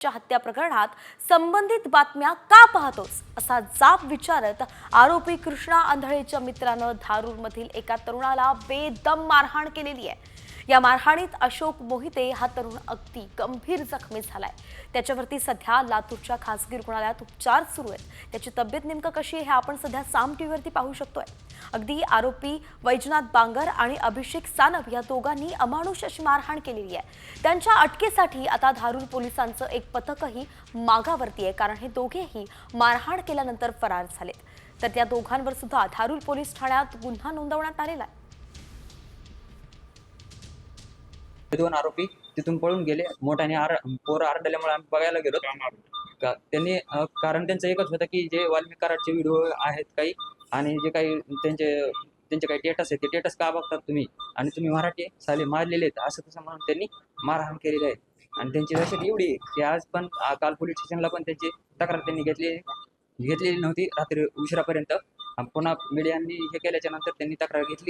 च्या हत्या प्रकरणात संबंधित बातम्या का पाहतोस असा जाब विचारत आरोपी कृष्णा आंधळेच्या मित्रानं धारूरमधील एका तरुणाला बेदम मारहाण केलेली आहे। या मारहाणीत अशोक मोहिते हा तरुण अगदी गंभीर जखमी झालाय। त्याच्यावरती सध्या लातूरच्या खासगी रुग्णालयात उपचार सुरू आहेत। त्याची तब्येत नेमकं कशी आहे हे आपण सध्या साम टीव्हीवरती पाहू शकतोय। अगदी आरोपी वैजनाथ बांगर आणि अभिषेक सानप या दोघांनी अमानुष अशी मारहाण केलेली आहे। त्यांच्या अटकेसाठी आता धारूर पोलिसांचं एक पथकही मागावरती आहे, कारण हे दोघेही मारहाण केल्यानंतर फरार झालेत। तर त्या दोघांवर सुद्धा धारूर पोलीस ठाण्यात गुन्हा नोंदवण्यात आलेला आहे। दोन आरोपी तिथून पळून गेले। मोठ्याने पोरं आरडल्यामुळे आम्ही बघायला गेलो। त्यांनी कारण त्यांचं एकच होतं की जे वाल्मिक कराडचे व्हिडिओ आहेत काही, आणि जे काही त्यांचे काही टेटस आहेत, ते टेटस का बघतात तुम्ही, आणि तुम्ही मराठी साले मारलेले आहेत असं तसं म्हणून त्यांनी मारहाण केलेली आहे। आणि त्यांची दहशत एवढी की आज पण काल पोलीस स्टेशनला पण त्यांची तक्रार त्यांनी घेतलेली नव्हती रात्री उशिरापर्यंत। पुन्हा मीडियांनी हे केल्याच्या नंतर त्यांनी तक्रार घेतली।